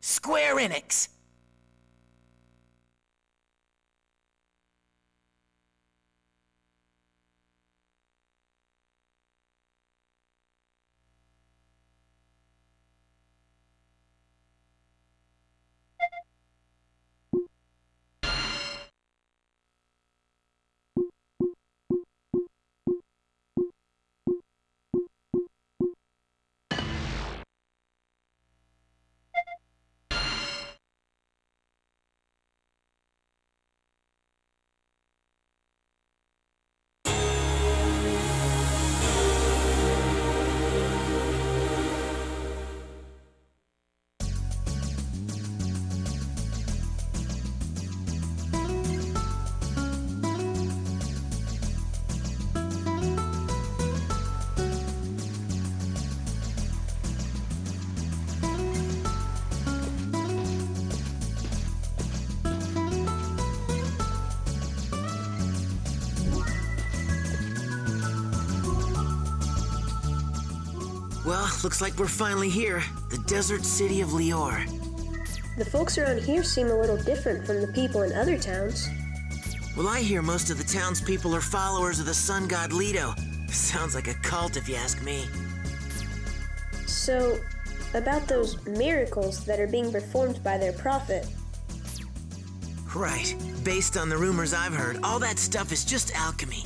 Square Enix. Well, looks like we're finally here. The desert city of Lior. The folks around here seem a little different from the people in other towns. Well, I hear most of the townspeople are followers of the sun god Leto. Sounds like a cult if you ask me. So, about those miracles that are being performed by their prophet. Right. Based on the rumors I've heard, all that stuff is just alchemy.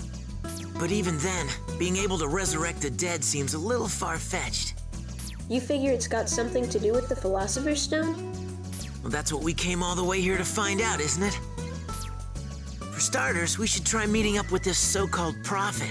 But even then, being able to resurrect the dead seems a little far-fetched. You figure it's got something to do with the Philosopher's Stone? Well, that's what we came all the way here to find out, isn't it? For starters, we should try meeting up with this so-called prophet.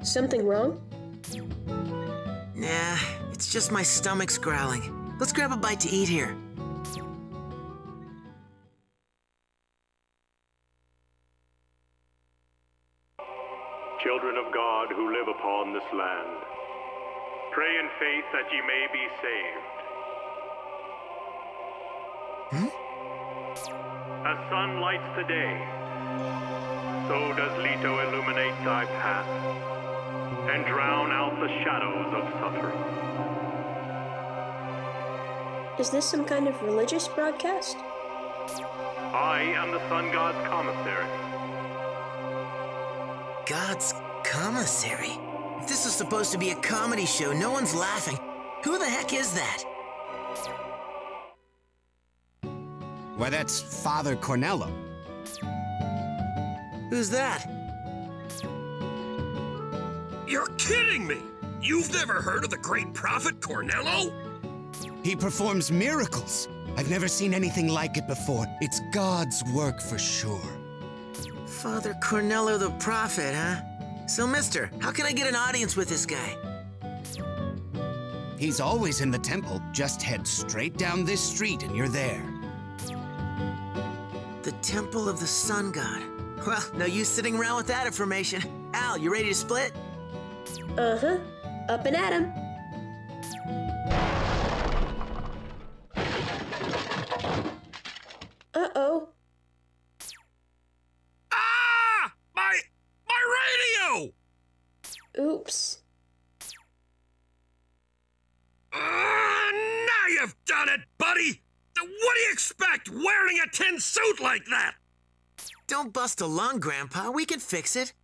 Something wrong? Nah, it's just my stomach's growling. Let's grab a bite to eat here. Children of God who live upon this land, pray in faith that ye may be saved. As sun lights the day, so does Leto illuminate thy path, and drown out the shadows of suffering. Is this some kind of religious broadcast? I am the sun god's commissary. God's commissary? If this is supposed to be a comedy show, no one's laughing. Who the heck is that? Why, that's Father Cornello. Who's that? You're kidding me! You've never heard of the great prophet Cornello? He performs miracles. I've never seen anything like it before. It's God's work for sure. Father Cornello the prophet, huh? So, mister, how can I get an audience with this guy? He's always in the temple. Just head straight down this street and you're there. The Temple of the Sun God. Well, no use sitting around with that information. Al, you ready to split? Uh-huh. Up and at 'em. Uh-oh. Ah! My radio! Oops. Now you've done it, buddy! What do you expect, wearing a tin suit like that? Don't bust a lung, Grandpa. We can fix it.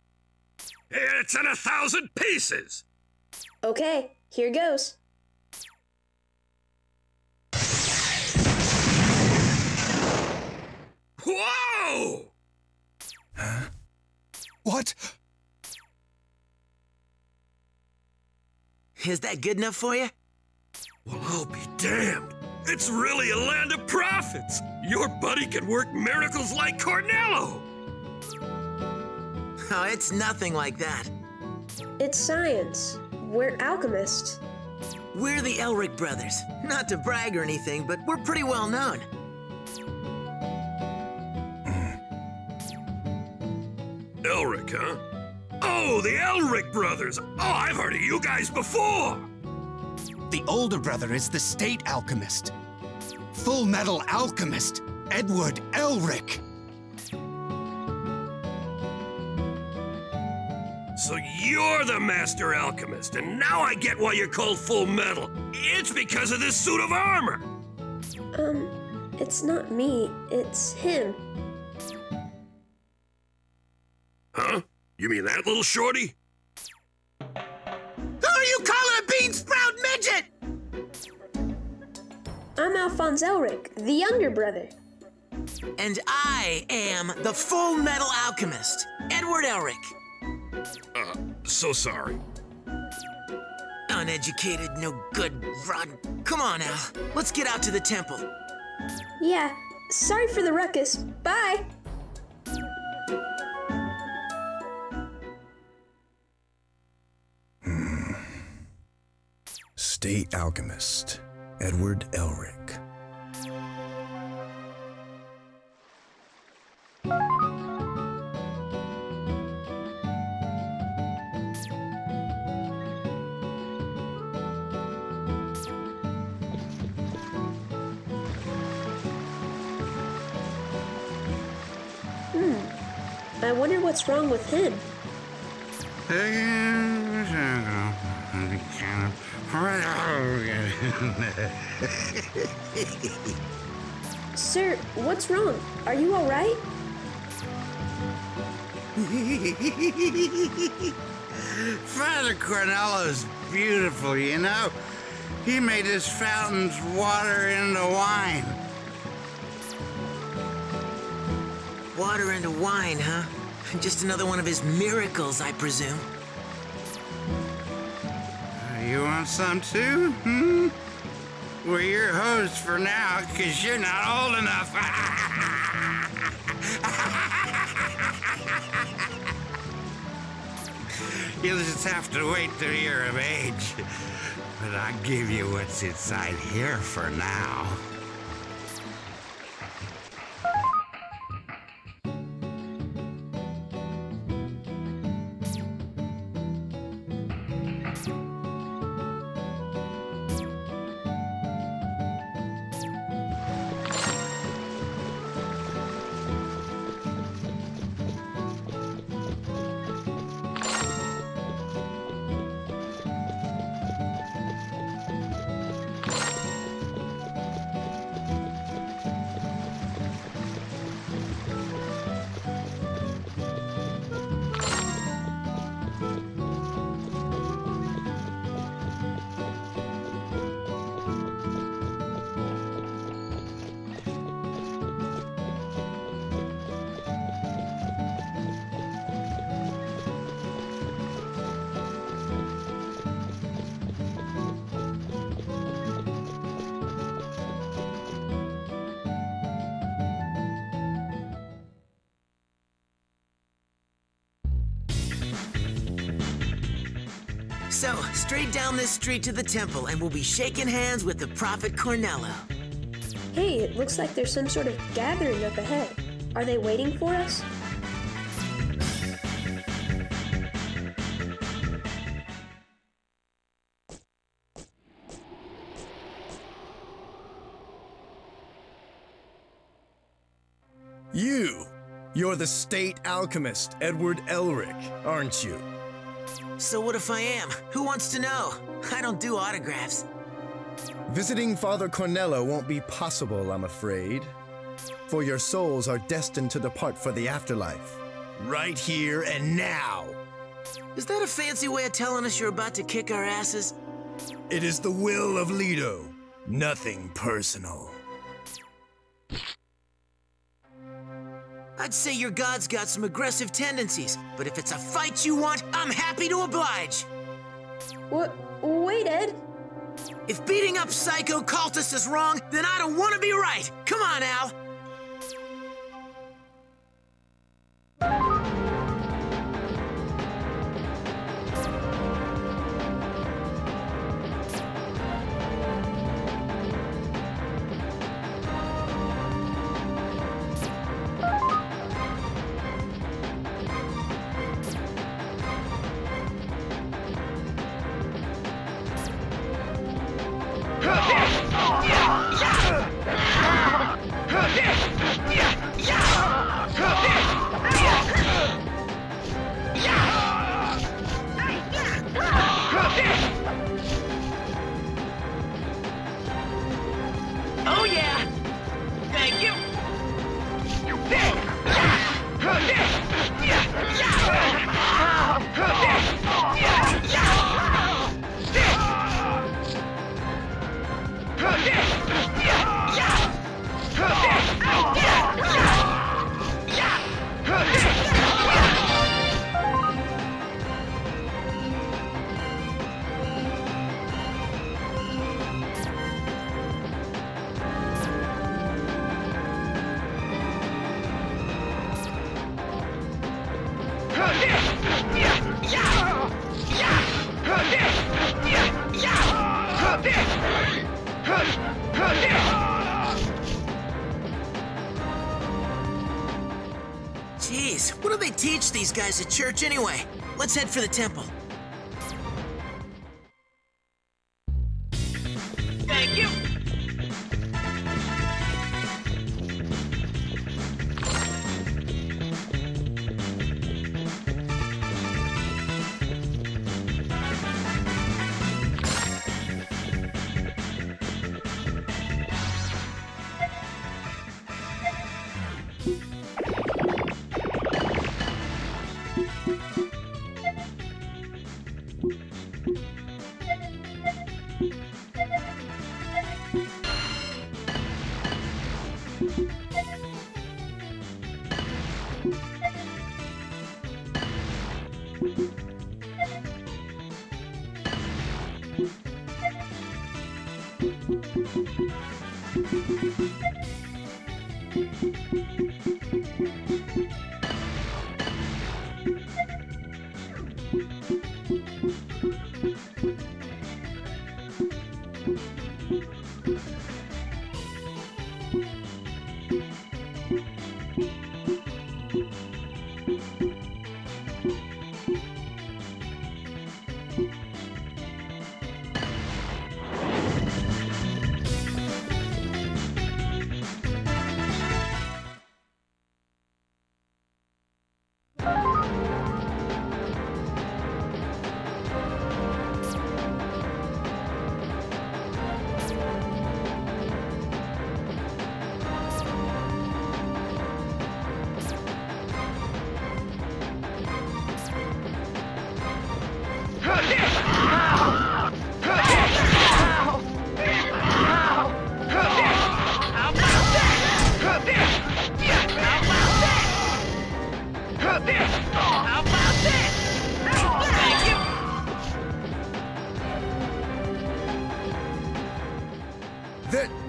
It's in 1,000 pieces! Okay, here goes. Whoa! Huh? What? Is that good enough for you? Well, I'll be damned. It's really a land of prophets. Your buddy can work miracles like Cornello. Oh, it's nothing like that. It's science. We're alchemists. We're the Elric brothers. Not to brag or anything, but we're pretty well known. Elric, huh? Oh, the Elric brothers! Oh, I've heard of you guys before! The older brother is the State Alchemist. FullMetal Alchemist, Edward Elric. So you're the Master Alchemist, and now I get why you're called Full Metal. It's because of this suit of armor! It's not me, it's him. Huh? You mean that little shorty? Who are you calling a bean sprout midget? I'm Alphonse Elric, the younger brother. And I am the FullMetal Alchemist, Edward Elric. So sorry. Uneducated, no good, rotten. Come on, Al. Let's get out to the temple. Yeah, sorry for the ruckus. Bye! State Alchemist, Edward Elric. I wonder what's wrong with him. Sir, what's wrong? Are you all right? Father Cornello's beautiful, you know? He made his fountains water into wine. Water into wine, huh? Just another one of his miracles, I presume. You want some too? Hmm? We're your host for now, 'cause you're not old enough. You'll just have to wait till you're of age. But I'll give you what's inside here for now. So, straight down this street to the temple, and we'll be shaking hands with the Prophet Cornello. Hey, it looks like there's some sort of gathering up ahead. Are they waiting for us? You're the State Alchemist, Edward Elric, aren't you? So what if I am? Who wants to know? I don't do autographs. Visiting Father Cornello won't be possible, I'm afraid. For your souls are destined to depart for the afterlife. Right here and now. Is that a fancy way of telling us you're about to kick our asses? It is the will of Leto. Nothing personal. I'd say your god's got some aggressive tendencies, but if it's a fight you want, I'm happy to oblige. What? Wait, Ed. If beating up psycho cultists is wrong, then I don't want to be right. Come on, Al. Jeez, what do they teach these guys at church anyway? Let's head for the temple. Thank you.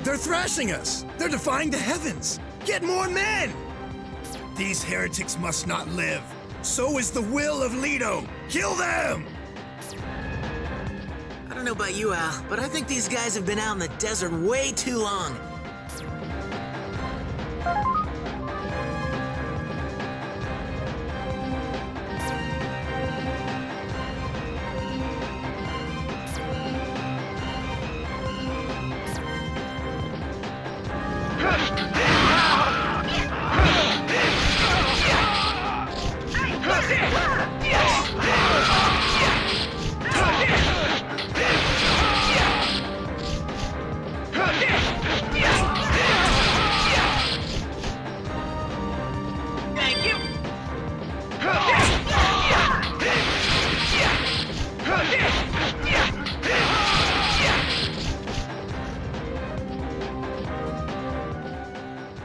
They're thrashing us! They're defying the heavens! Get more men! These heretics must not live. So is the will of Leto. Kill them! I don't know about you, Al, but I think these guys have been out in the desert way too long.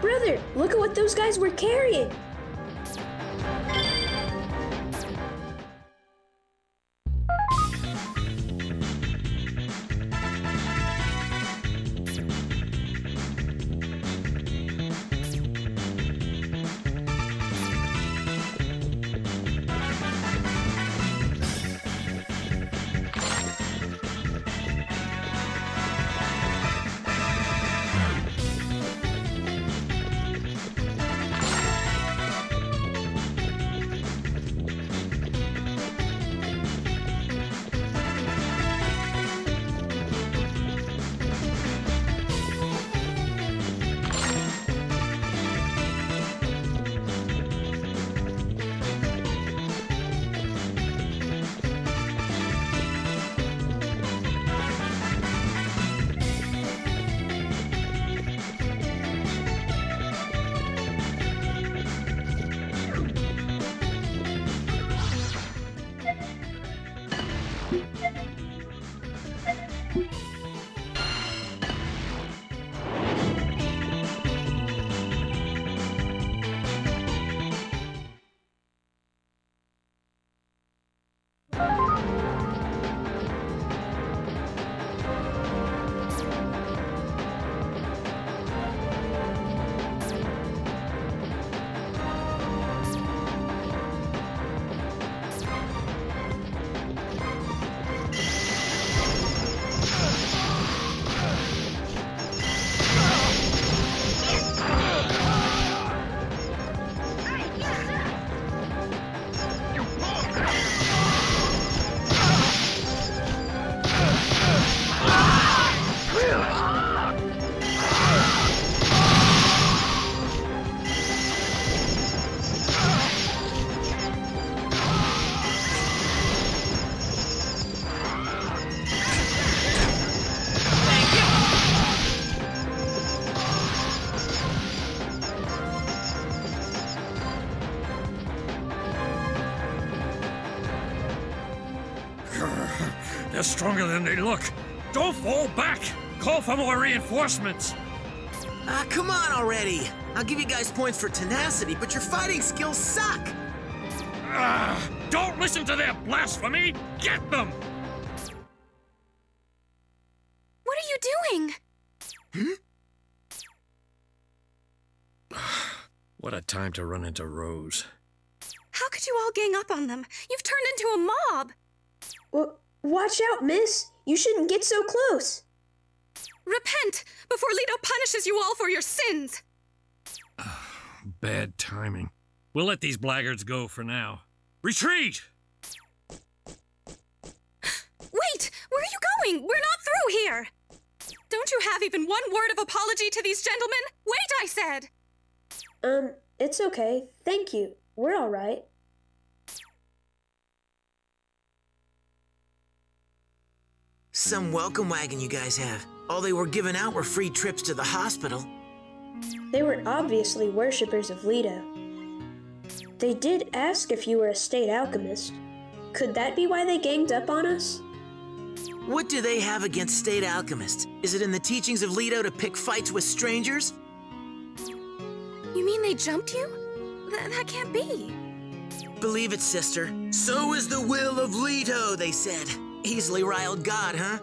Brother, look at what those guys were carrying. They're stronger than they look. Don't fall back! Call for more reinforcements! Ah, come on already! I'll give you guys points for tenacity, but your fighting skills suck! Don't listen to their blasphemy! Get them! What are you doing? What a time to run into Rose. How could you all gang up on them? You've turned into a mob! Well, watch out, miss! You shouldn't get so close! Repent before Leto punishes you all for your sins! Bad timing. We'll let these blackguards go for now. Retreat! Wait! Where are you going? We're not through here! Don't you have even one word of apology to these gentlemen? Wait, I said! It's okay. Thank you. We're all right. Some welcome wagon you guys have. All they were giving out were free trips to the hospital. They were obviously worshippers of Leto. They did ask if you were a state alchemist. Could that be why they ganged up on us? What do they have against state alchemists? Is it in the teachings of Leto to pick fights with strangers? You mean they jumped you? That can't be. Believe it, sister. So is the will of Leto, they said. Easily riled God, huh?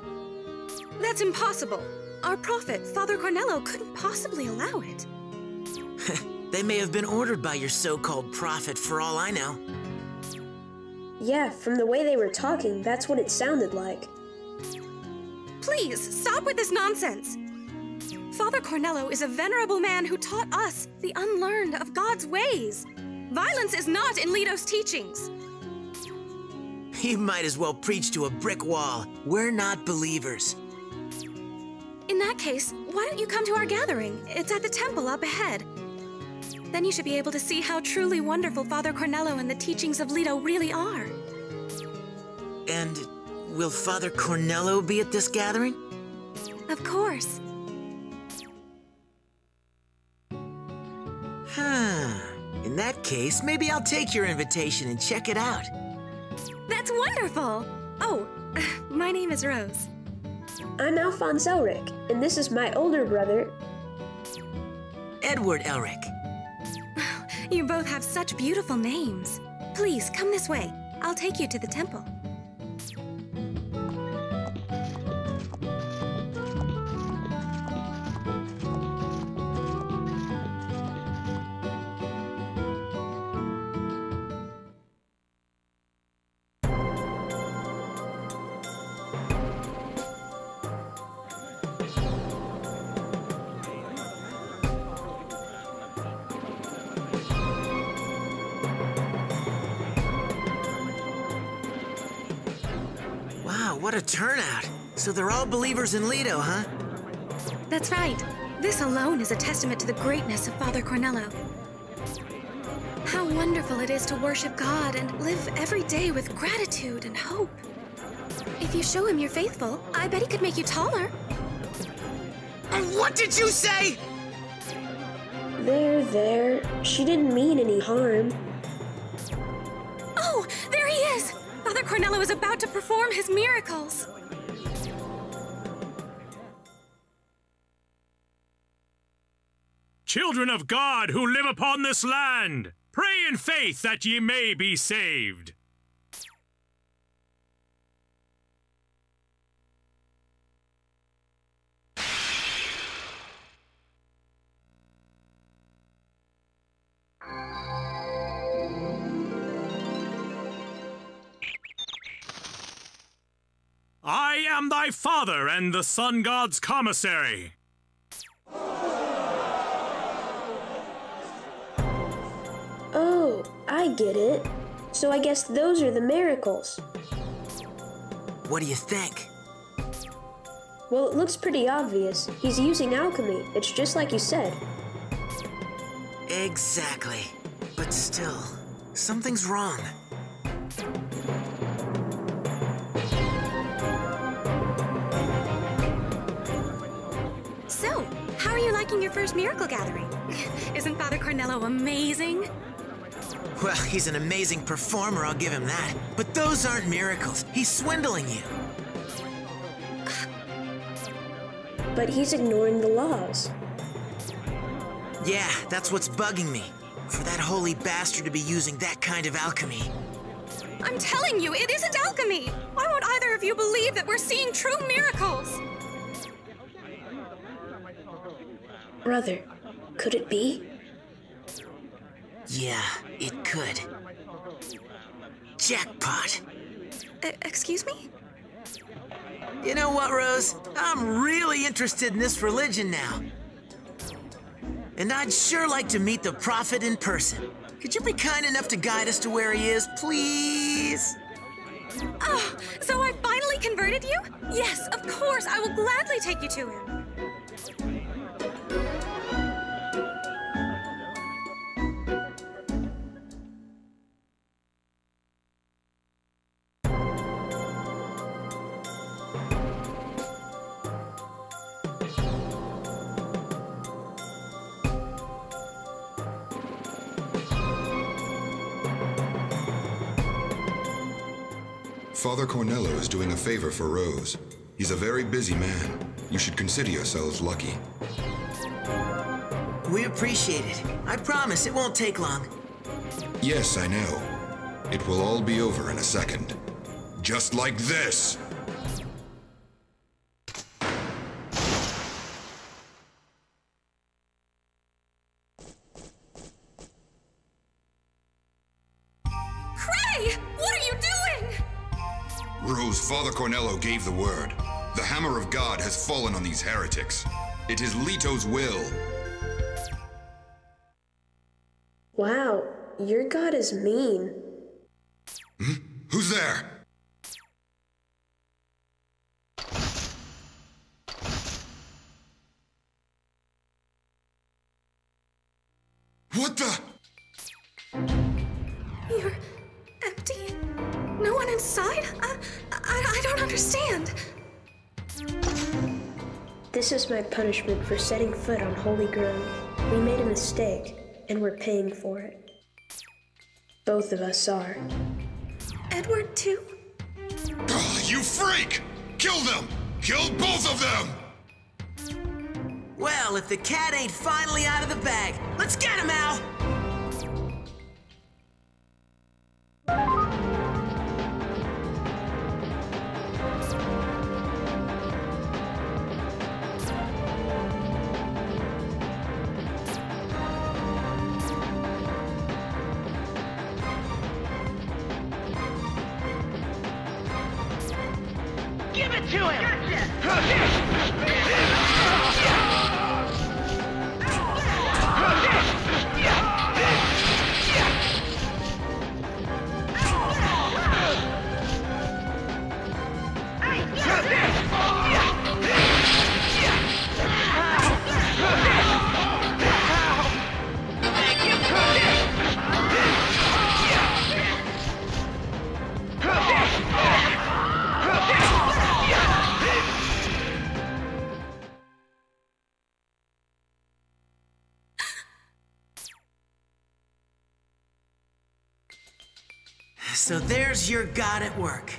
That's impossible. Our prophet, Father Cornello, couldn't possibly allow it. They may have been ordered by your so-called prophet, for all I know. Yeah, from the way they were talking, that's what it sounded like. Please, stop with this nonsense. Father Cornello is a venerable man who taught us, the unlearned, of God's ways. Violence is not in Leto's teachings. You might as well preach to a brick wall. We're not believers. In that case, why don't you come to our gathering? It's at the temple up ahead. Then you should be able to see how truly wonderful Father Cornello and the teachings of Leto really are. And will Father Cornello be at this gathering? Of course. In that case, maybe I'll take your invitation and check it out. That's wonderful! Oh, my name is Rose. I'm Alphonse Elric, and this is my older brother, Edward Elric. You both have such beautiful names. Please, come this way. I'll take you to the temple. Wow, what a turnout. So they're all believers in Leto, huh? That's right. This alone is a testament to the greatness of Father Cornello. How wonderful it is to worship God and live every day with gratitude and hope. If you show him you're faithful, I bet he could make you taller. What did you say? There. She didn't mean any harm. Oh, there he is! Father Cornello is about to perform his miracles. Children of God who live upon this land, pray in faith that ye may be saved. I am thy father and the sun god's commissary. Oh, I get it. So I guess those are the miracles. What do you think? Well, it looks pretty obvious. He's using alchemy. It's just like you said. Exactly. But still, something's wrong. So, how are you liking your first miracle gathering? Isn't Father Cornello amazing? Well, he's an amazing performer, I'll give him that. But those aren't miracles. He's swindling you. But he's ignoring the laws. Yeah, that's what's bugging me. For that holy bastard to be using that kind of alchemy. I'm telling you, it isn't alchemy! Why won't either of you believe that we're seeing true miracles? Brother, could it be? Yeah, it could. Jackpot. Excuse me? You know what, Rose? I'm really interested in this religion now. And I'd sure like to meet the prophet in person. Could you be kind enough to guide us to where he is, please? Oh, so I finally converted you? Yes, of course, I will gladly take you to him. Father Cornello is doing a favor for Rose. He's a very busy man. You should consider yourselves lucky. We appreciate it. I promise it won't take long. Yes, I know. It will all be over in a second. Just like this! Rose, Father Cornello gave the word. The hammer of God has fallen on these heretics. It is Leto's will. Wow, your god is mean. Who's there? What the? You're empty? No one inside? I don't understand. This is my punishment for setting foot on holy ground. We made a mistake, and we're paying for it. Both of us are. Edward, too? You freak! Kill them! Kill both of them! Well, if the cat ain't finally out of the bag, let's get him, Al! Give it to him! So there's your god at work.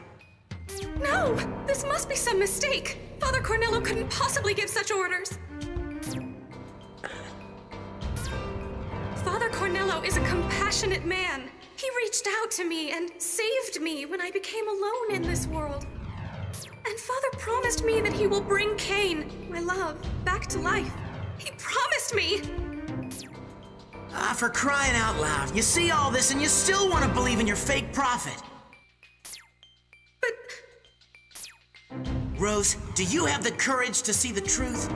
No! This must be some mistake! Father Cornello couldn't possibly give such orders! Father Cornello is a compassionate man. He reached out to me and saved me when I became alone in this world. And Father promised me that he will bring Cain, my love, back to life. He promised me! Ah, for crying out loud. You see all this and you still want to believe in your fake prophet. But... Rose, do you have the courage to see the truth?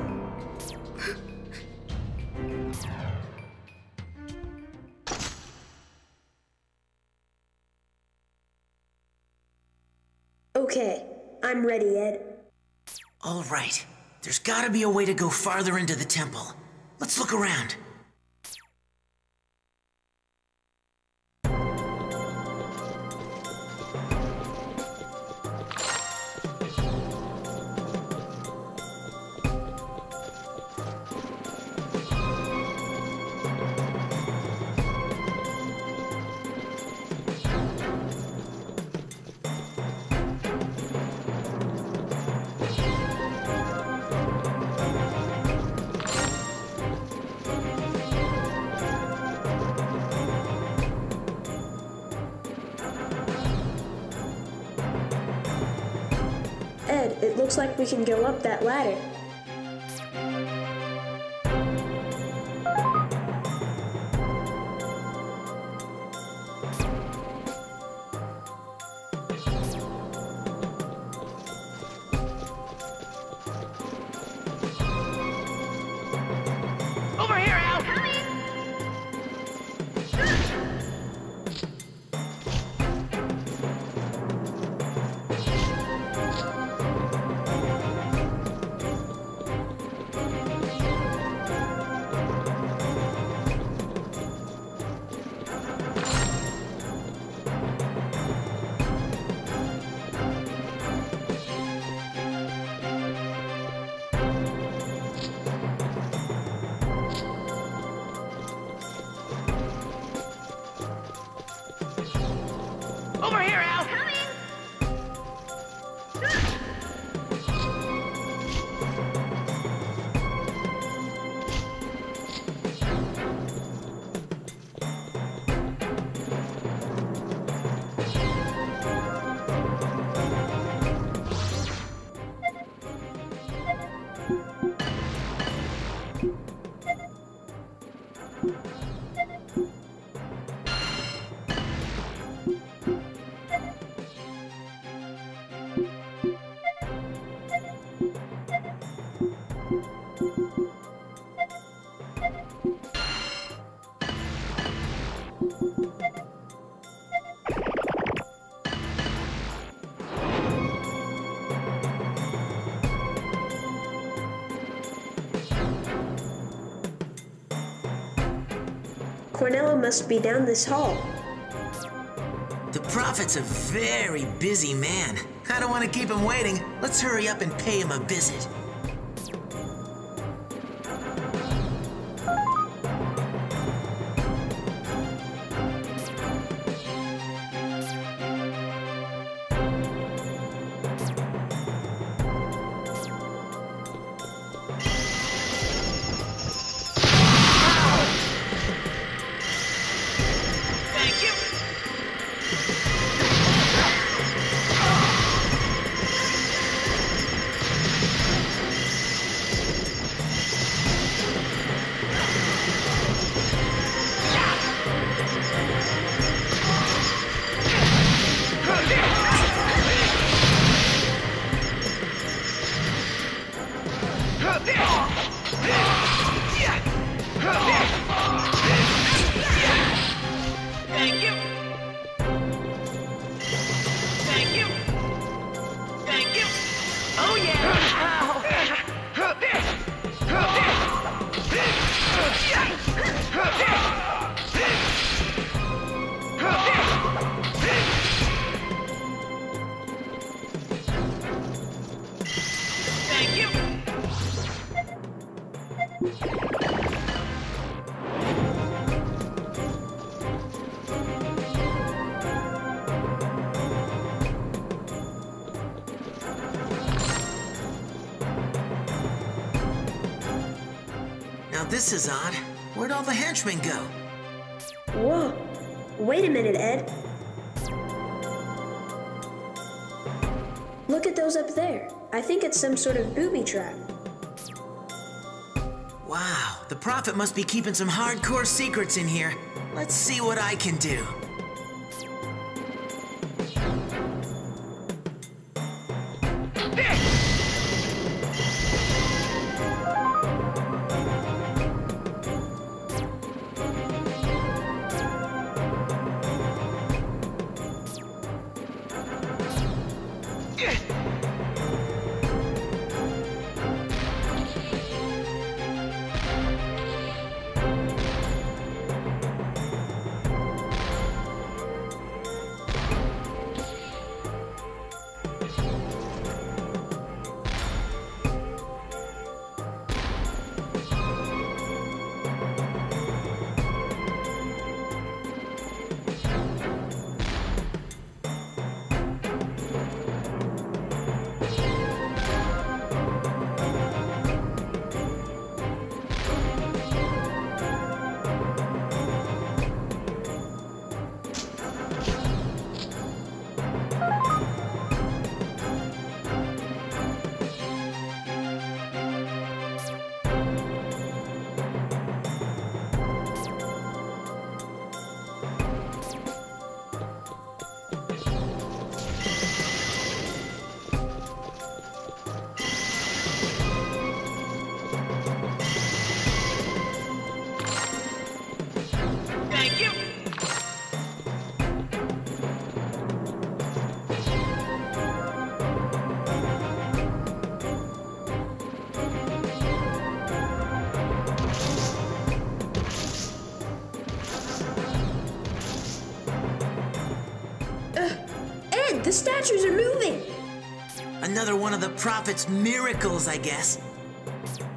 Okay, I'm ready, Ed. All right. There's gotta be a way to go farther into the temple. Let's look around. Ed, it looks like we can go up that ladder. Over here, Al! Over here, Al! Cornello must be down this hall. The Prophet's a very busy man. I don't want to keep him waiting. Let's hurry up and pay him a visit. This is odd. Where'd all the henchmen go? Whoa! Wait a minute, Ed. Look at those up there. I think it's some sort of booby trap. Wow, the Prophet must be keeping some hardcore secrets in here. Let's see what I can do. the statues are moving! Another one of the prophet's miracles, I guess.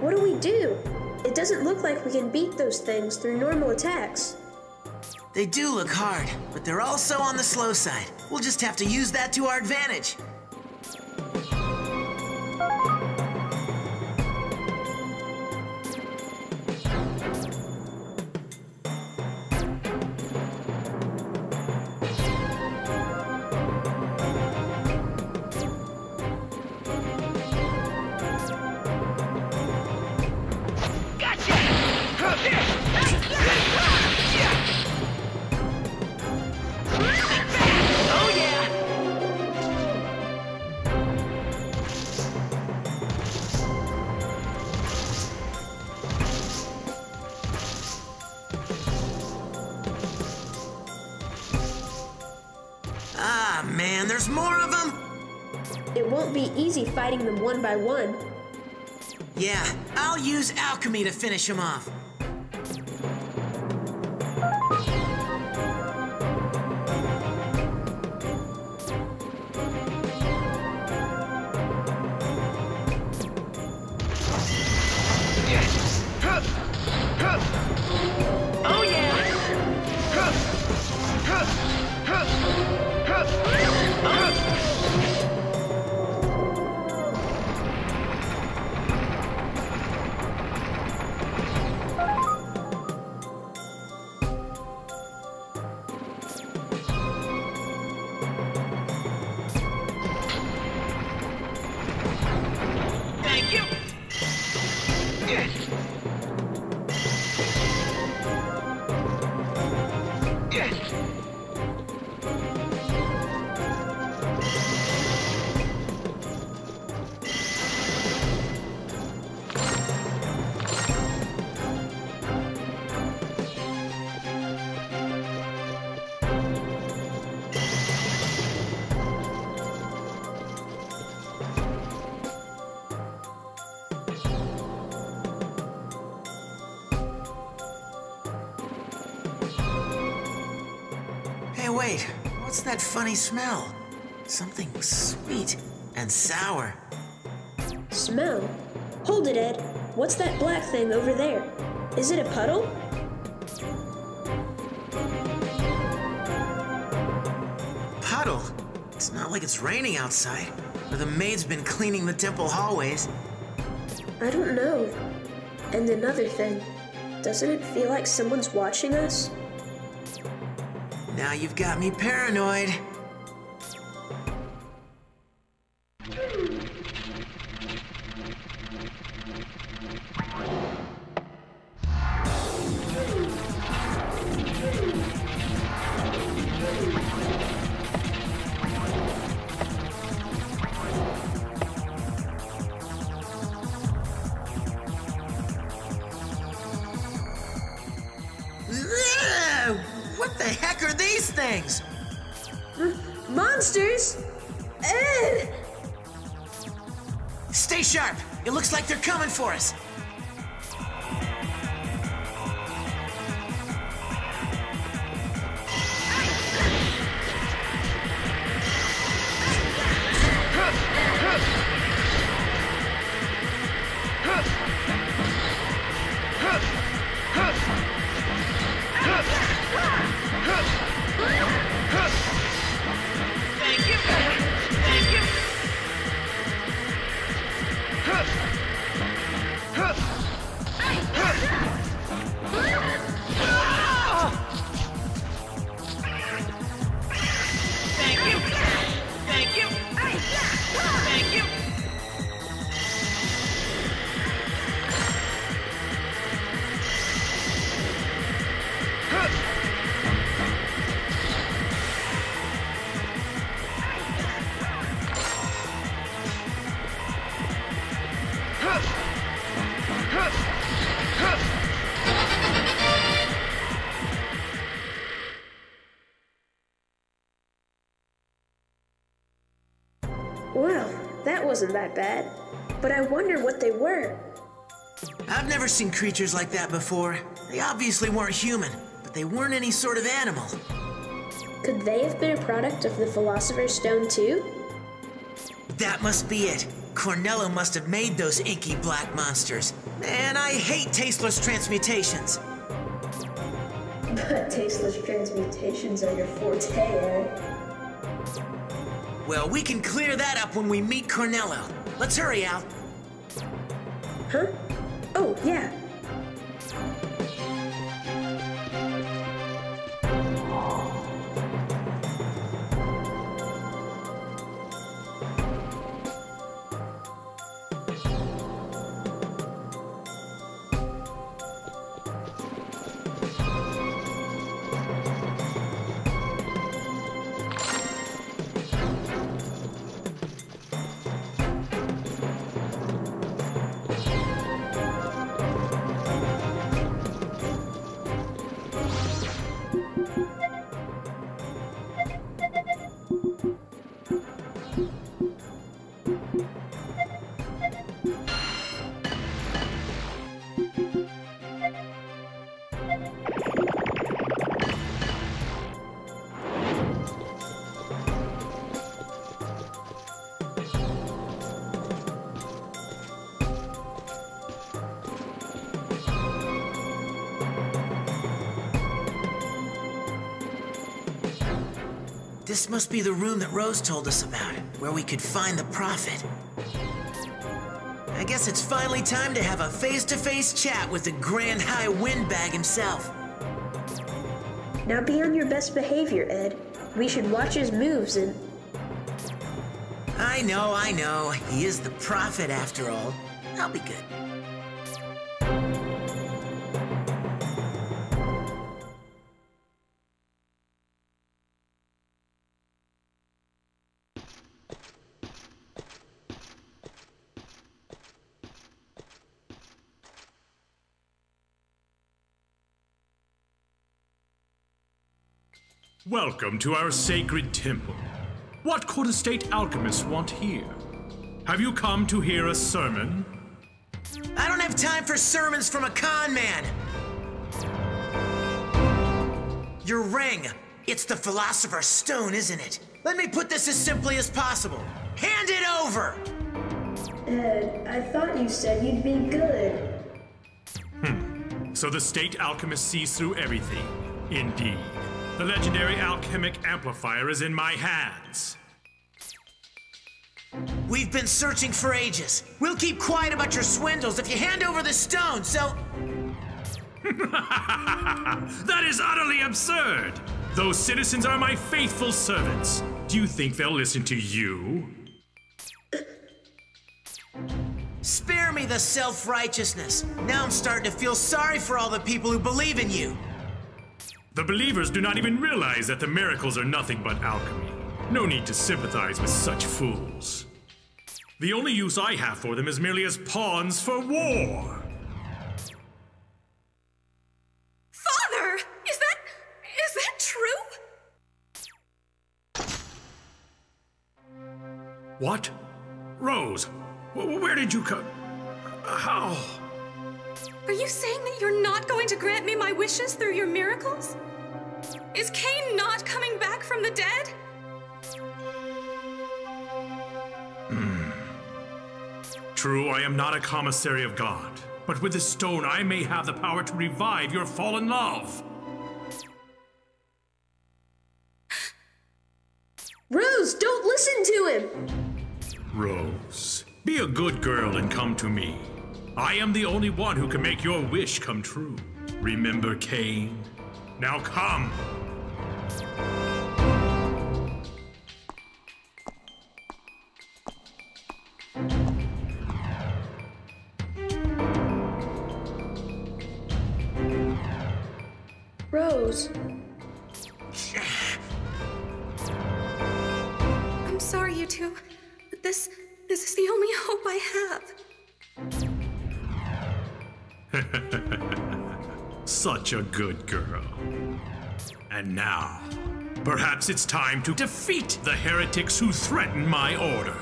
What do we do? It doesn't look like we can beat those things through normal attacks. They do look hard, but they're also on the slow side. We'll just have to use that to our advantage. Ah, man, there's more of them? It won't be easy fighting them one by one. Yeah, I'll use alchemy to finish them off. Oh yeah! Thank you! Hey, wait, what's that funny smell? Something sweet and sour. Smell? Hold it, Ed. What's that black thing over there? Is it a puddle? Puddle? It's not like it's raining outside, or the maid's been cleaning the temple hallways. I don't know. And another thing, doesn't it feel like someone's watching us? Now you've got me paranoid. What the heck are these things? Monsters? Ed! Stay sharp! It looks like they're coming for us. Thank you! Thank you! Thank you! Thank you! Thank you! Well, that wasn't that bad. But I wonder what they were. I've never seen creatures like that before. They obviously weren't human, but they weren't any sort of animal. Could they have been a product of the Philosopher's Stone too? That must be it. Cornello must have made those inky black monsters. Man, I hate tasteless transmutations. But tasteless transmutations are your forte, Ed. Well, we can clear that up when we meet Cornello. Let's hurry, Al. Huh? Oh, yeah. This must be the room that Rose told us about, where we could find the Prophet. I guess it's finally time to have a face-to-face chat with the Grand High Windbag himself. Now be on your best behavior, Ed. We should watch his moves and... I know. He is the Prophet after all. I'll be good. Welcome to our sacred temple. What could a state alchemist want here? Have you come to hear a sermon? I don't have time for sermons from a con man! Your ring! It's the Philosopher's Stone, isn't it? Let me put this as simply as possible. Hand it over! Ed, I thought you said you'd be good. So the state alchemist sees through everything. Indeed. The legendary alchemic amplifier is in my hands. We've been searching for ages. We'll keep quiet about your swindles if you hand over the stone, so... That is utterly absurd! Those citizens are my faithful servants. Do you think they'll listen to you? Spare me the self-righteousness. Now I'm starting to feel sorry for all the people who believe in you. The believers do not even realize that the miracles are nothing but alchemy. No need to sympathize with such fools. The only use I have for them is merely as pawns for war. Father! Is that true? What? Rose, where did you come? How? Are you saying that you're not going to grant me my wishes through your miracles? Is Cain not coming back from the dead? True, I am not a commissary of God, but with this stone I may have the power to revive your fallen love. Rose, don't listen to him! Rose, be a good girl and come to me. I am the only one who can make your wish come true. Remember Cain? Now come! Rose. I'm sorry, you two, but this is the only hope I have. Such a good girl. And now, perhaps it's time to defeat the heretics who threaten my order.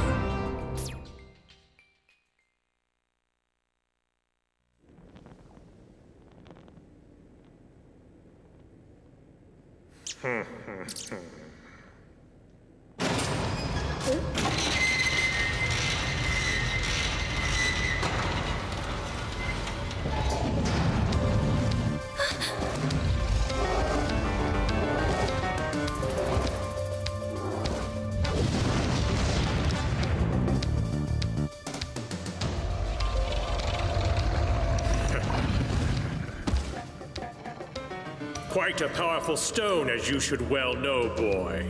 Quite a powerful stone, as you should well know, boy.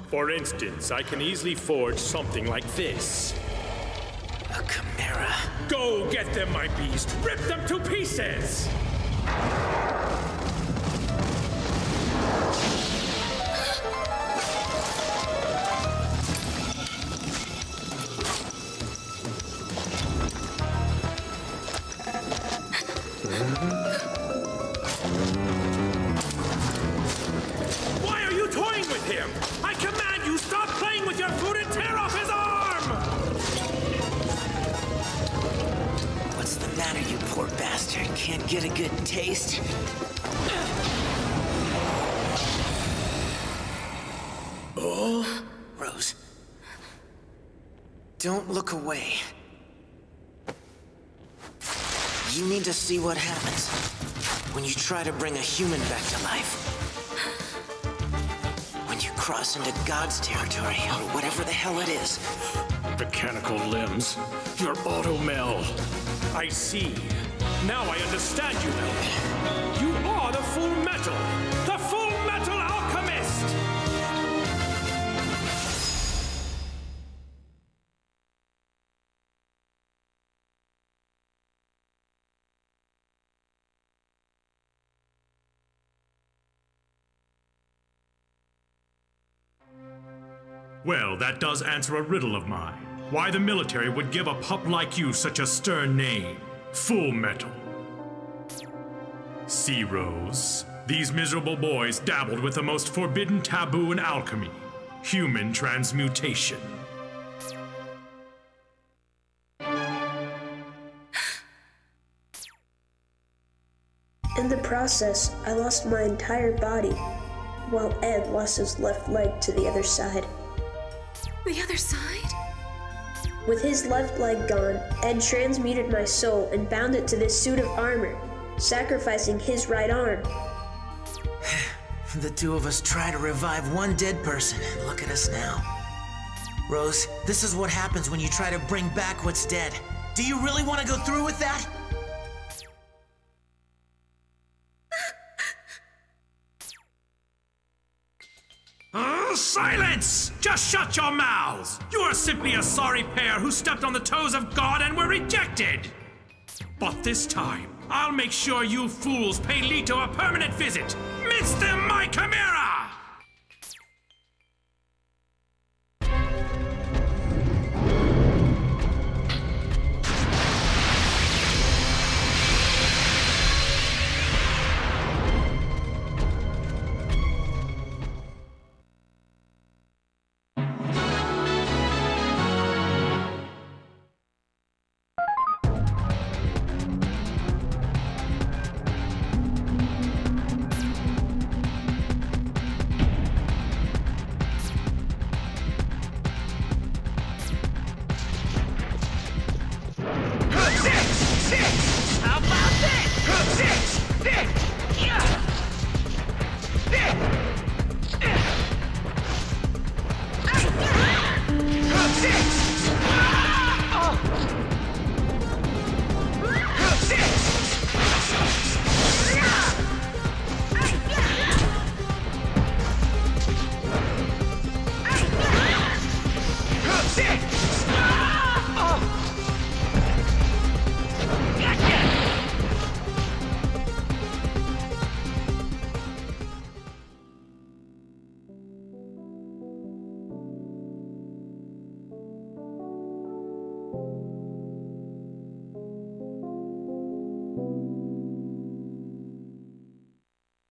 For instance, I can easily forge something like this. A chimera. Go get them, my beast! Rip them to pieces! Why are you toying with him? I command you stop playing with your food and tear off his arm! What's the matter, you poor bastard? Can't get a good taste? Oh? Rose. Don't look away. You need to see what happens when you try to bring a human back to life. When you cross into God's territory, or whatever the hell it is. Mechanical limbs. Your auto-mel. I see. Now I understand you, Elvin. You are the FullMetal! The FullMetal Alchemist! Well, that does answer a riddle of mine. Why the military would give a pup like you such a stern name. FullMetal. See, Rose, these miserable boys dabbled with the most forbidden taboo in alchemy. Human transmutation. In the process, I lost my entire body, while Ed lost his left leg to the other side. The other side? With his left leg gone, Ed transmuted my soul and bound it to this suit of armor, sacrificing his right arm. The two of us try to revive one dead person, and look at us now. Rose, this is what happens when you try to bring back what's dead. Do you really want to go through with that? Silence! Just shut your mouths! You are simply a sorry pair who stepped on the toes of God and were rejected! But this time, I'll make sure you fools pay Leto a permanent visit! Mince them, my chimera!